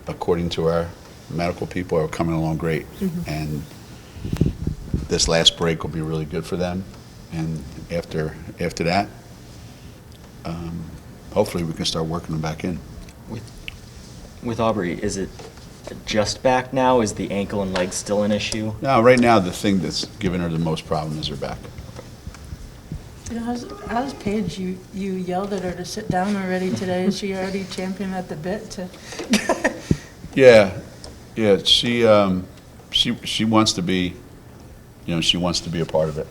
according to our medical people, are coming along great. And this last break will be really good for them. And after that, hopefully we can start working them back in. With Aubrey, is it just back now? Is the ankle and leg still an issue? No, right now the thing that's giving her the most problem is her back. You know, how's Paige? You yelled at her to sit down already today. Is she already champing at the bit to? Yeah. She wants to be, she wants to be a part of it.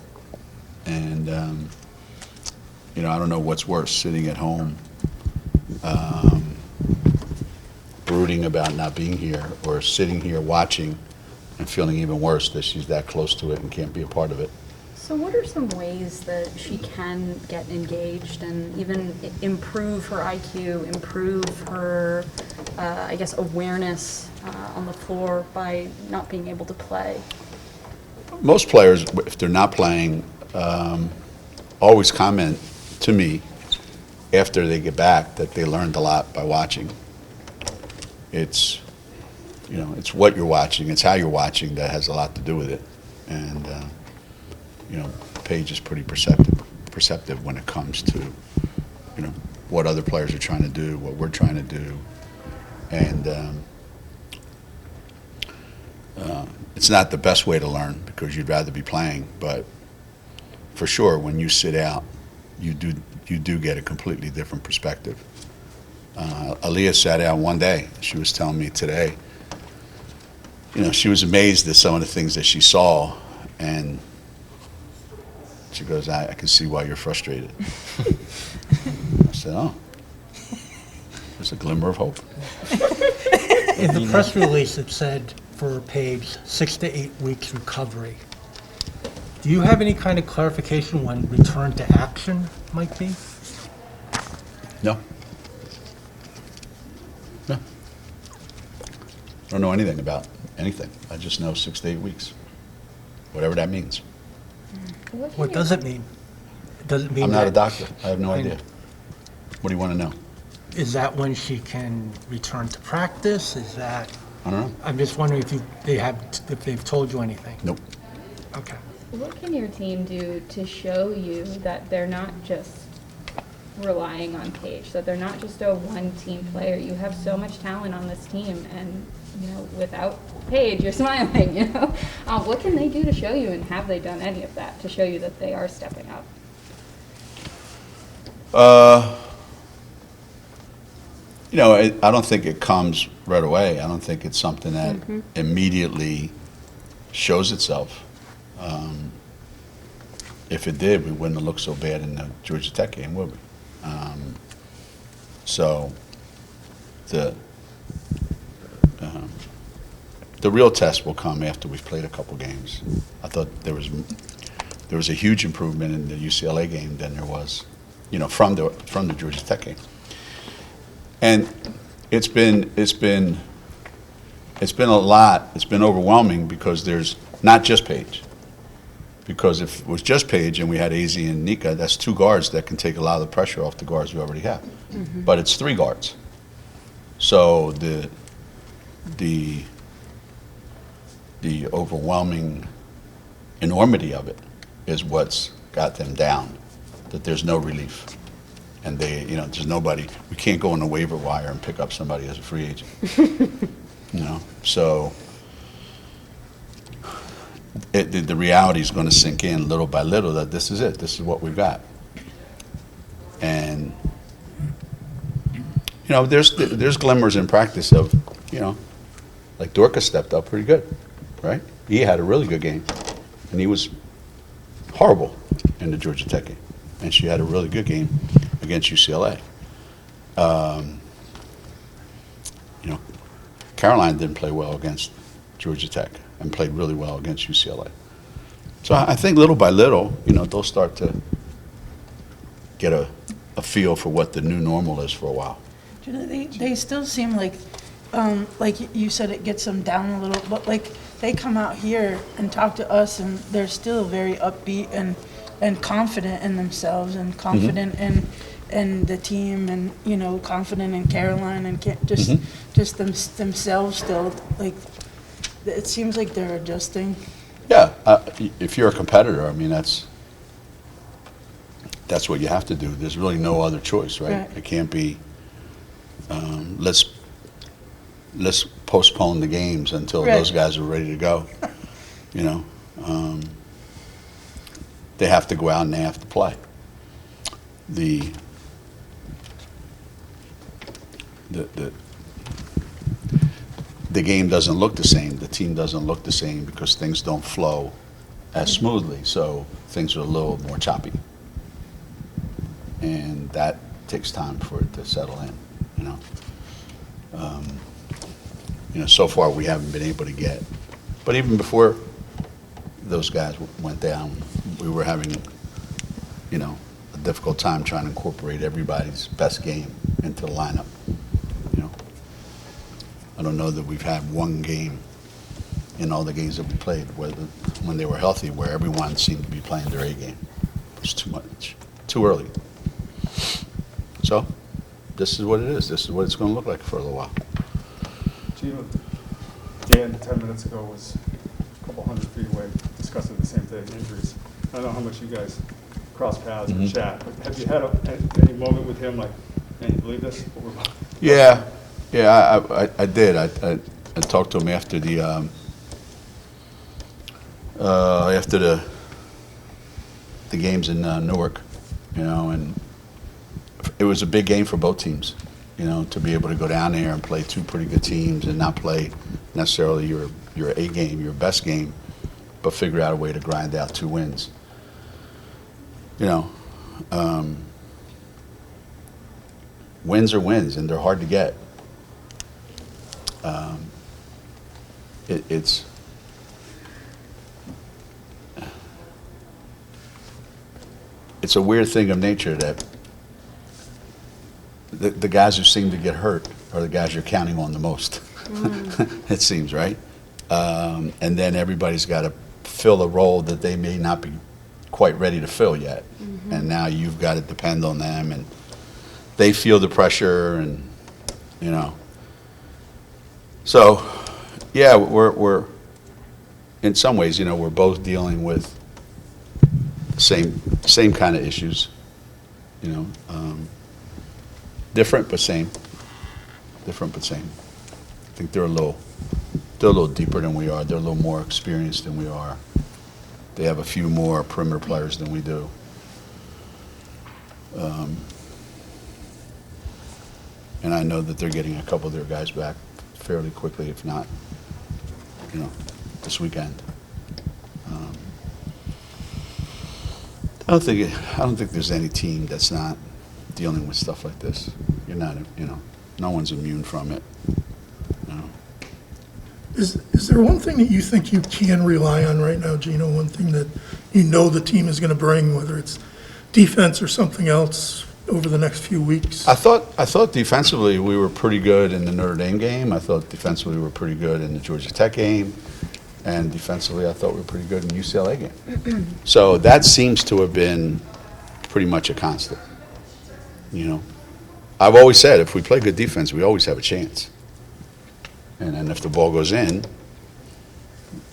And I don't know what's worse, sitting at home, brooding about not being here, or sitting here watching and feeling even worse that she's that close to it and can't be a part of it. So what are some ways that she can get engaged and even improve her IQ, improve her, awareness on the floor by not being able to play? Most players, if they're not playing, always comment to me after they get back that they learned a lot by watching. It's what you're watching, it's how you're watching that has a lot to do with it. And Paige is pretty perceptive when it comes to, what other players are trying to do, what we're trying to do. And it's not the best way to learn because you'd rather be playing, but for sure, when you sit out, you do get a completely different perspective. Aaliyah sat out one day. She was telling me today, she was amazed at some of the things that she saw, and she goes, I can see why you're frustrated. I said, oh, there's a glimmer of hope. In the press release, it said for Paige, 6 to 8 weeks recovery. Do you have any kind of clarification when return to action might be? No. I don't know anything about anything. I just know 6 to 8 weeks, whatever that means. What does it mean? Does it mean I'm not a that- doctor. I have no idea. What do you want to know? Is that when she can return to practice? Is that? I don't know. I'm just wondering if they've told you anything. Nope. Okay. What can your team do to show you that they're not just relying on Paige, that they're not just a one-team player? You have so much talent on this team, and without Paige, you're smiling. What can they do to show you, and have they done any of that to show you that they are stepping up? I don't think it comes right away. I don't think it's something that immediately shows itself. If it did, we wouldn't have looked so bad in the Georgia Tech game, would we? So the real test will come after we've played a couple games. I thought there was a huge improvement in the UCLA game than there was, from the Georgia Tech game. And it's been a lot. It's been overwhelming because there's not just Paige. Because if it was just Paige and we had AZ and Nika, that's 2 guards that can take a lot of the pressure off the guards we already have. But it's 3 guards. So the overwhelming enormity of it is what's got them down. That there's no relief. And there's nobody, we can't go on the waiver wire and pick up somebody as a free agent. So the reality is going to sink in little by little that this is it. This is what we've got. And, there's glimmers in practice of, like Dorcas stepped up pretty good, right? He had a really good game. And he was horrible in the Georgia Tech game. And she had a really good game against UCLA. Caroline didn't play well against Georgia Tech and played really well against UCLA. So I think little by little, they'll start to get a feel for what the new normal is for a while. They still seem like you said, it gets them down a little, but they come out here and talk to us, and they're still very upbeat and confident in themselves and confident and the team, and, you know, confident in Caroline, and just themselves still, like, it seems like they're adjusting. Yeah, if you're a competitor, I mean, that's what you have to do. There's really no other choice, right? Right. It can't be, let's postpone the games until Right. those guys are ready to go, you know? They have to go out and they have to play. The game doesn't look the same, the team doesn't look the same because things don't flow as smoothly, so things are a little more choppy. And that takes time for it to settle in, you know. So far we haven't been able to get, but even before those guys went down, we were having, a difficult time trying to incorporate everybody's best game into the lineup, I don't know that we've had one game in all the games that we played when they were healthy where everyone seemed to be playing their A game. It was too much, too early. So, this is what it is. This is what it's going to look like for a little while. Geno, Dan 10 minutes ago was a couple hundred feet away discussing the same thing, injuries. I don't know how much you guys cross paths or chat, but have you had any moment with him like, man, you believe this? Yeah, I did. I talked to him after the games in Newark, and it was a big game for both teams, to be able to go down there and play two pretty good teams and not play necessarily your A game, your best game, but figure out a way to grind out 2 wins. Wins are wins, and they're hard to get. It's a weird thing of nature that the guys who seem to get hurt are the guys you're counting on the most. It seems, right? And then everybody's got to fill a role that they may not be quite ready to fill yet. And now you've got to depend on them, and they feel the pressure, and so yeah, we're in some ways, we're both dealing with same kind of issues, different but same. I think they're a little deeper than we are. They're a little more experienced than we are. They have a few more perimeter players than we do. And I know that they're getting a couple of their guys back fairly quickly, if not, this weekend. I don't think there's any team that's not dealing with stuff like this. You're not, no one's immune from it. Is there one thing that you think you can rely on right now, Geno? One thing that the team is going to bring, whether it's defense or something else, over the next few weeks? I thought defensively we were pretty good in the Notre Dame game. I thought defensively we were pretty good in the Georgia Tech game. And defensively I thought we were pretty good in the UCLA game. So that seems to have been pretty much a constant. I've always said if we play good defense, we always have a chance. And then if the ball goes in,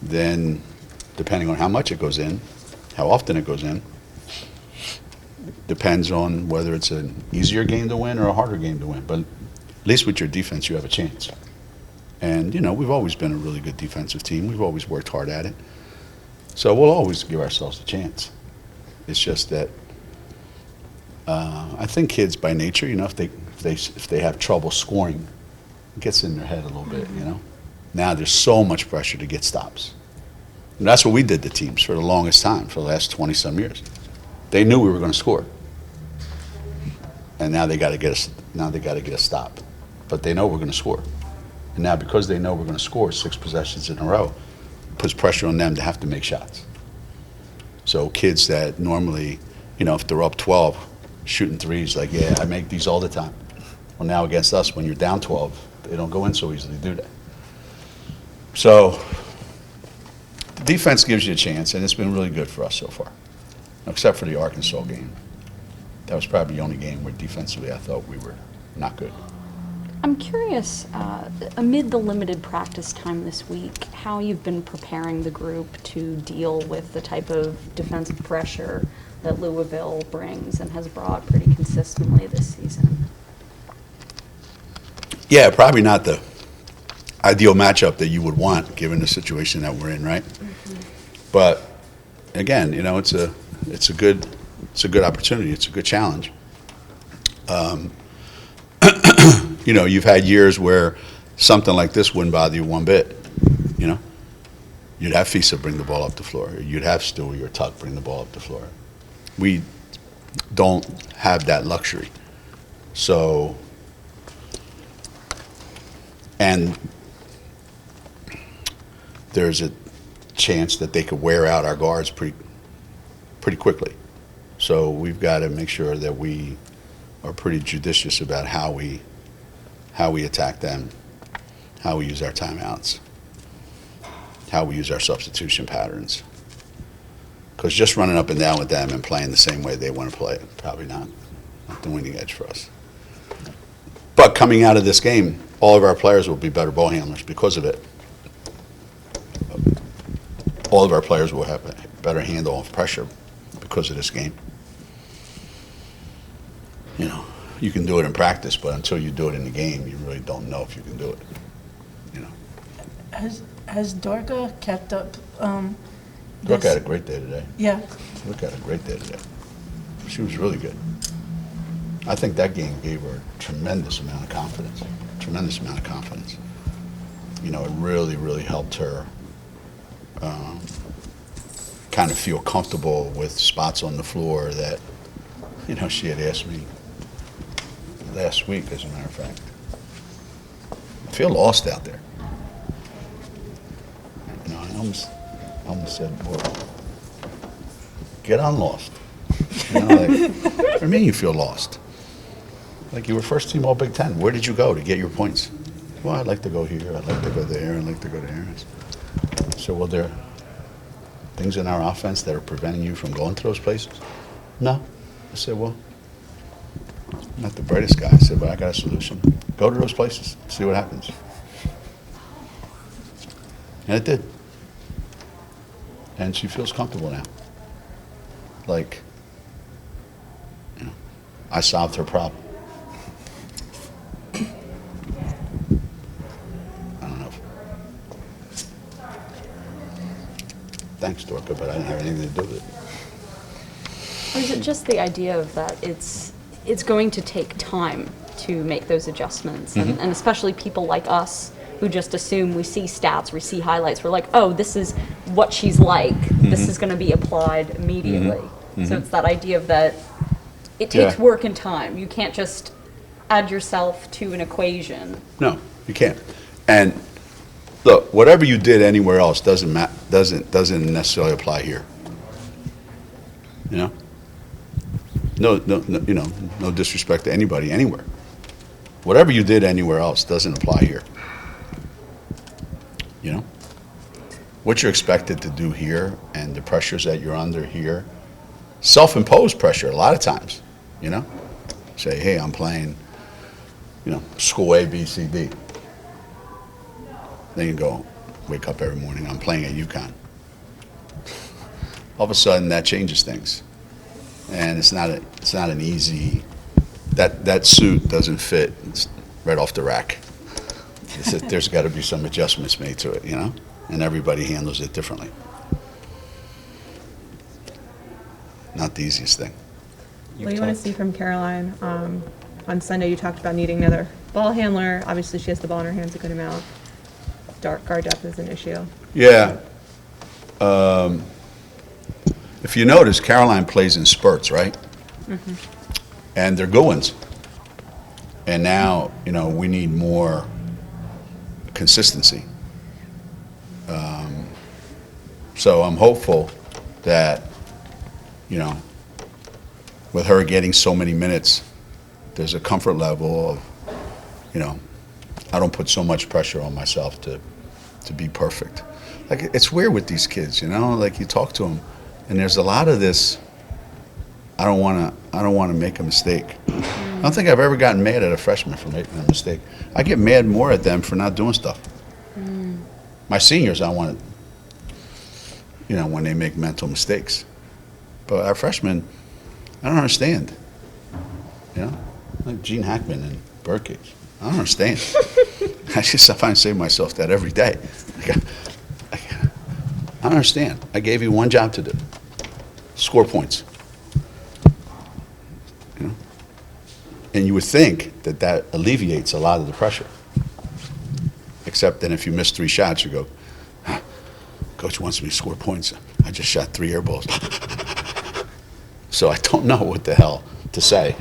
then depending on how much it goes in, how often it goes in, depends on whether it's an easier game to win or a harder game to win. But at least with your defense, you have a chance. And, we've always been a really good defensive team. We've always worked hard at it. So we'll always give ourselves a chance. It's just that I think kids by nature, if they have trouble scoring, it gets in their head a little bit, Now there's so much pressure to get stops. And that's what we did to teams for the longest time, for the last 20-some years. They knew we were going to score. And now they got to get a stop. But they know we're going to score. And now because they know we're going to score 6 possessions in a row, it puts pressure on them to have to make shots. So kids that normally, if they're up 12, shooting threes, like, yeah, I make these all the time. Well, now against us, when you're down 12, they don't go in so easily, do they? So the defense gives you a chance, and it's been really good for us so far, except for the Arkansas game. That was probably the only game where defensively I thought we were not good. I'm curious, amid the limited practice time this week, how you've been preparing the group to deal with the type of defensive pressure that Louisville brings and has brought pretty consistently this season. Yeah, probably not the ideal matchup that you would want, given the situation that we're in, right? But again, you know, it's a good opportunity. It's a good challenge. You know, you've had years where something like this wouldn't bother you one bit. You know, you'd have Fisa bring the ball up the floor. You'd have Stewie or Tuck bring the ball up the floor. We don't have that luxury. So, and there's a chance that they could wear out our guards pretty quickly. So we've got to make sure that we are pretty judicious about how we attack them, how we use our timeouts, how we use our substitution patterns. Because just running up and down with them and playing the same way they want to play, probably not the winning edge for us. But coming out of this game, all of our players will be better ball handlers because of it. All of our players will have a better handle of pressure because of this game. You know, you can do it in practice, but until you do it in the game, you really don't know if you can do it. You know, Has Dorka kept up? Brooke had a great day today. Yeah. Brooke had a great day today. She was really good. I think that game gave her a tremendous amount of confidence. Tremendous amount of confidence. You know, it really, really helped her kind of feel comfortable with spots on the floor that, you know, she had asked me last week, as a matter of fact. I feel lost out there. You know, I almost said, well, get unlost. You know, like, what do you mean you feel lost? Like, you were first team all Big Ten. Where did you go to get your points? Well, I'd like to go here, I'd like to go there, I'd like to go there. So, well, there are things in our offense that are preventing you from going to those places? No. I said, well, I'm not the brightest guy. I said, but I got a solution. Go to those places, see what happens. And it did. And she feels comfortable now. Like, you know, I solved her problem. I don't know. Thanks, Dorka, but I didn't have anything to do with it. Or is it just the idea of that it's going to take time to make those adjustments, and especially people like us who just assume we see stats, we see highlights, we're like, oh, this is what she's like, this is going to be applied immediately. So it's that idea of that it takes work and time. You can't just add yourself to an equation. No, you can't. And look, whatever you did anywhere else doesn't necessarily apply here. You know? No, you know, no disrespect to anybody anywhere. Whatever you did anywhere else doesn't apply here. You know? What you're expected to do here and the pressures that you're under here, self-imposed pressure a lot of times, you know? Say, hey, I'm playing, you know, school A, B, C, D. Then you go, wake up every morning, I'm playing at UConn. All of a sudden, that changes things. And it's not an easy, that suit doesn't fit right off the rack. There's got to be some adjustments made to it, you know? And everybody handles it differently. Not the easiest thing. What do you want to see from Caroline? On Sunday, you talked about needing another ball handler. Obviously, she has the ball in her hands a good amount. Guard depth is an issue. Yeah. If you notice, Caroline plays in spurts, right? And they're good ones. And now, you know, we need more consistency. So I'm hopeful that, you know, with her getting so many minutes, there's a comfort level of, you know, I don't put so much pressure on myself to be perfect. Like, it's weird with these kids, you know? Like, you talk to them, and there's a lot of this I don't want to make a mistake. I don't think I've ever gotten mad at a freshman for making a mistake. I get mad more at them for not doing stuff. My seniors, I want to, when they make mental mistakes. But our freshmen, I don't understand. Like Gene Hackman and Birdcage. I don't understand. I find saying to myself that every day. I don't understand. I gave you one job to do. Score points. And you would think that alleviates a lot of the pressure. Except then if you miss 3 shots, you go, Coach wants me to score points. I just shot 3 air balls. So I don't know what the hell to say,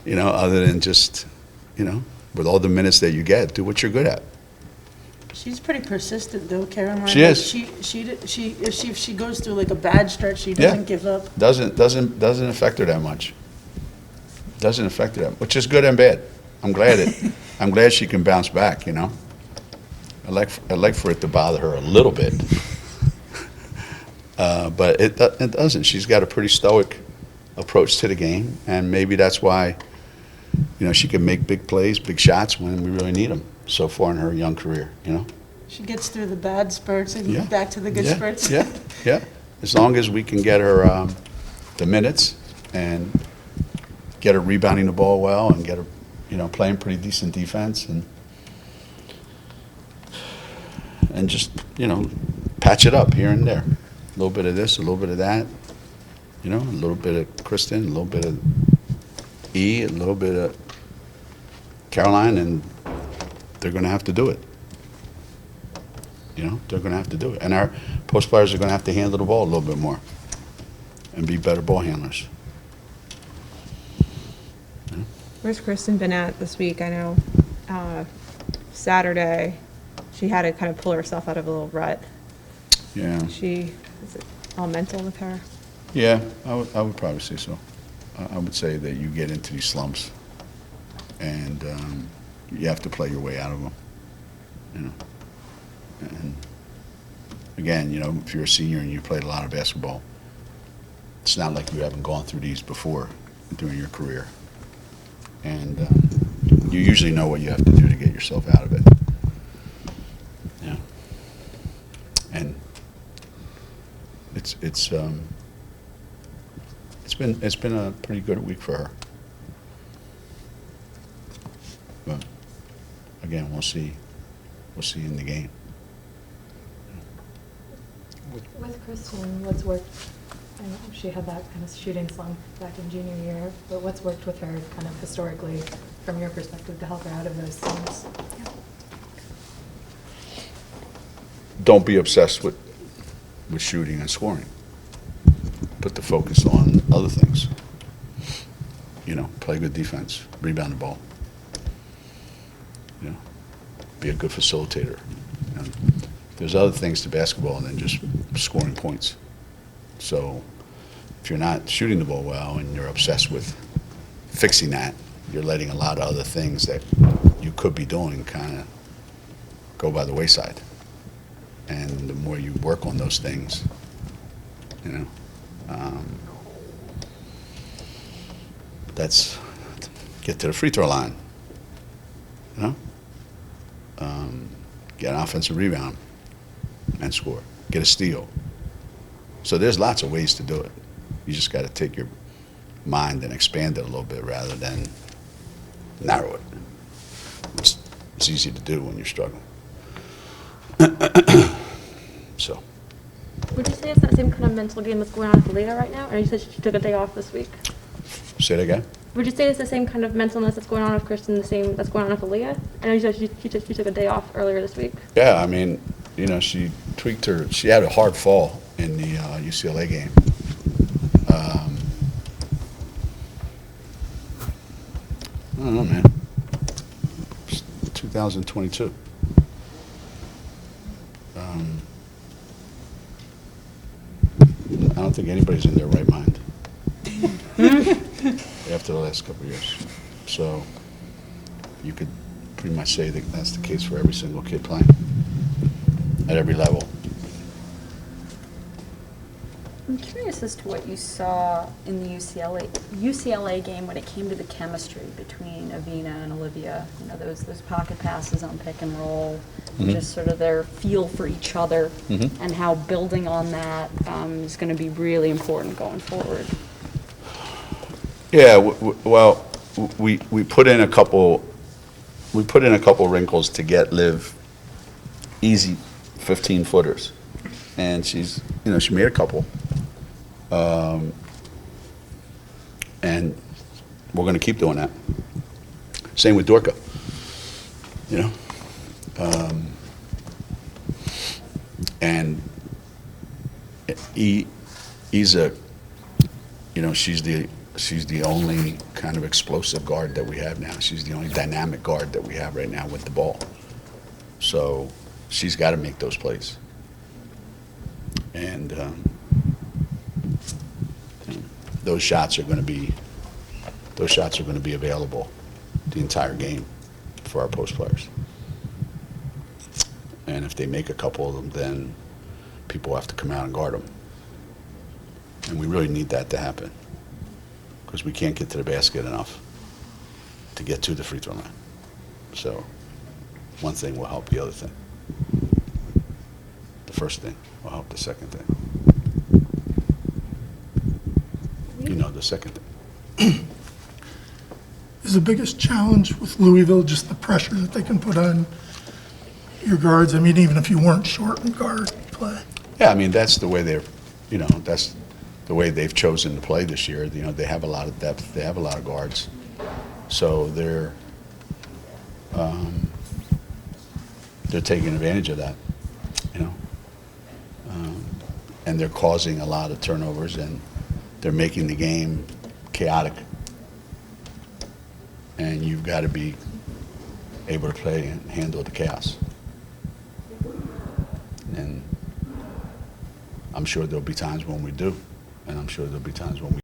other than just, with all the minutes that you get, do what you're good at. She's pretty persistent, though, Caroline. She is. If she goes through like a bad stretch, she doesn't give up. Doesn't affect her that much. Doesn't affect her that much, which is good and bad. I'm glad she can bounce back. I'd like for it to bother her a little bit, but it doesn't. She's got a pretty stoic approach to the game, and maybe that's why she can make big plays, big shots when we really need them so far in her young career. She gets through the bad spurts and back to the good spurts. Yeah. As long as we can get her the minutes and get her rebounding the ball well and get her, playing pretty decent defense and just, patch it up here and there. A little bit of this, a little bit of that, a little bit of Kristen, a little bit of E, a little bit of Caroline, and they're going to have to do it. They're going to have to do it. And our post players are going to have to handle the ball a little bit more and be better ball handlers. Where's Kristen been at this week? I know Saturday she had to kind of pull herself out of a little rut. Yeah. Is it all mental with her? Yeah, I would probably say so. I would say that you get into these slumps and you have to play your way out of them. And again, if you're a senior and you played a lot of basketball, it's not like you haven't gone through these before during your career. And you usually know what you have to do to get yourself out of it. Yeah. And it's been a pretty good week for her. But again, we'll see in the game. With Kristen, what's worked? I know she had that kind of shooting slump back in junior year, but what's worked with her kind of historically from your perspective to help her out of those slumps? Don't be obsessed with shooting and scoring. Put the focus on other things. Play good defense, rebound the ball. Be a good facilitator. There's other things to basketball than just scoring points. So if you're not shooting the ball well and you're obsessed with fixing that, you're letting a lot of other things that you could be doing kind of go by the wayside. And the more you work on those things, that's get to the free throw line, get an offensive rebound and score, get a steal. So there's lots of ways to do it. You just got to take your mind and expand it a little bit rather than narrow it. It's easy to do when you're struggling. So. Would you say it's that same kind of mental game that's going on with Leah right now? Or you said she took a day off this week. Say that again? Would you say it's the same kind of mentalness that's going on with Kristen, the same that's going on with Leah? I know you said she took a day off earlier this week. Yeah, I mean, she tweaked her. She had a hard fall in the UCLA game. I don't know, man. It's 2022. I don't think anybody's in their right mind after the last couple of years. So you could pretty much say that that's the case for every single kid playing at every level. I'm curious as to what you saw in the UCLA game when it came to the chemistry between Avina and Olivia. You know, those pocket passes on pick and roll, just sort of their feel for each other, and how building on that is going to be really important going forward. Yeah, well, we put in a couple wrinkles to get Liv easy 15-footers, and she's, you know, she made a couple, and we're going to keep doing that. Same with Dorka, you know, and Isa, you know, she's the only kind of explosive guard that we have now. She's the only dynamic guard that we have right now with the ball. So she's got to make those plays. And those shots are going to be available the entire game for our post players. And if they make a couple of them, then people have to come out and guard them. And we really need that to happen, because we can't get to the basket enough to get to the free throw line. So one thing will help the other thing. The first thing will help the second thing. You know, the second thing. Is the biggest challenge with Louisville just the pressure that they can put on your guards? I mean, even if you weren't short in guard play. Yeah, I mean, that's the way that's the way they've chosen to play this year. You know, they have a lot of depth. They have a lot of guards. So they're taking advantage of that, you know. And they're causing a lot of turnovers, and they're making the game chaotic. And you've got to be able to play and handle the chaos. And I'm sure there'll be times when we do, and I'm sure there'll be times when we